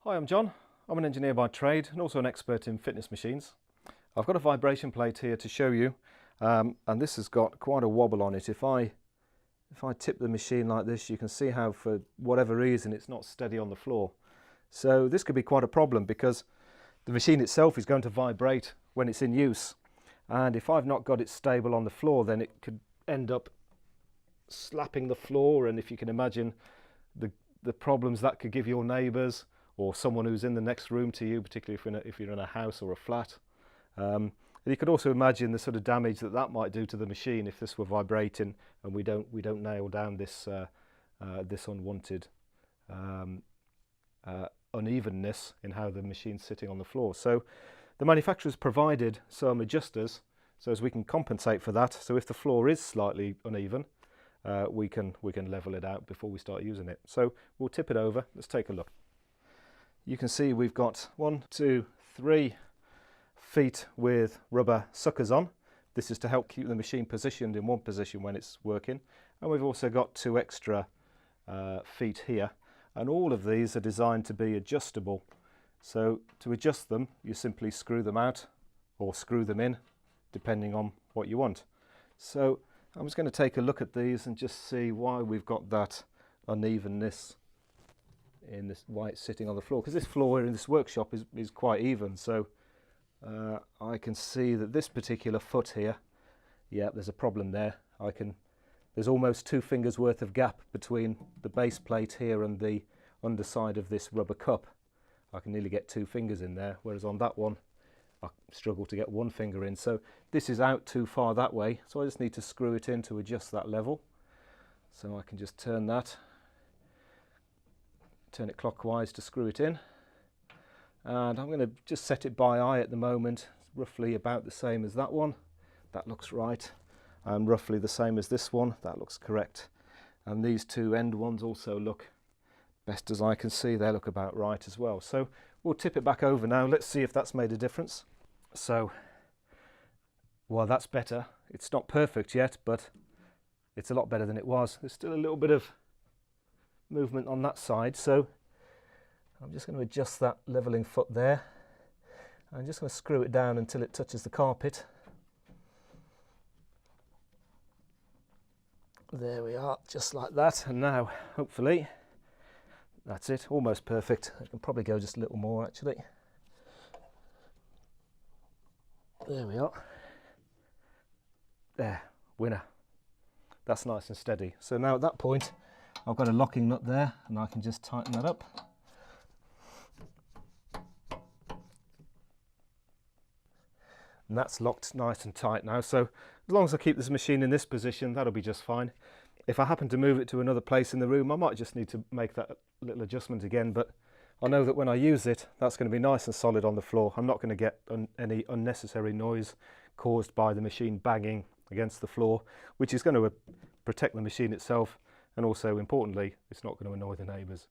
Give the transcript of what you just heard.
Hi, I'm John. I'm an engineer by trade and also an expert in fitness machines. I've got a vibration plate here to show you, and this has got quite a wobble on it. If I tip the machine like this, you can see how for whatever reason it's not steady on the floor. So this could be quite a problem because the machine itself is going to vibrate when it's in use, and if I've not got it stable on the floor, then it could end up slapping the floor, and if you can imagine the problems that could give your neighbours or someone who's in the next room to you, particularly if you're in a house or a flat. And you could also imagine the sort of damage that might do to the machine if this were vibrating and we don't nail down this this unwanted unevenness in how the machine's sitting on the floor. So the manufacturer's provided some adjusters so as we can compensate for that. So if the floor is slightly uneven, we can level it out before we start using it. So we'll tip it over. Let's take a look. You can see we've got 1, 2, 3 feet with rubber suckers on. This is to help keep the machine positioned in one position when it's working. And we've also got 2 extra feet here. And all of these are designed to be adjustable. So to adjust them, you simply screw them out or screw them in, depending on what you want. So I'm just going to take a look at these and just see why we've got that unevenness in this, why it's sitting on the floor, because this floor in this workshop is quite even. So I can see that this particular foot here, yeah, there's a problem there. There's almost 2 fingers worth of gap between the base plate here and the underside of this rubber cup. I can nearly get 2 fingers in there, whereas on that one I struggle to get 1 finger in. So this is out too far that way, so I just need to screw it in to adjust that level. So I can just turn it clockwise to screw it in, and I'm going to just set it by eye at the moment. It's roughly about the same as that one. That looks right. And roughly the same as this one. That looks correct. And these 2 end ones also look, best as I can see, they look about right as well. So we'll tip it back over now. Let's see if that's made a difference. So, well, that's better. It's not perfect yet, but it's a lot better than it was. There's still a little bit of movement on that side, so I'm just going to adjust that leveling foot there. I'm just going to screw it down until it touches the carpet. There we are, just like that. And now hopefully that's it, almost perfect. I can probably go just a little more actually. There we are. There, winner. That's nice and steady. So now at that point I've got a locking nut there, and I can just tighten that up. And that's locked nice and tight now. So as long as I keep this machine in this position, that'll be just fine. If I happen to move it to another place in the room, I might just need to make that little adjustment again, but I know that when I use it, that's going to be nice and solid on the floor. I'm not going to get any unnecessary noise caused by the machine banging against the floor, which is going to protect the machine itself. And also, importantly, it's not going to annoy the neighbours.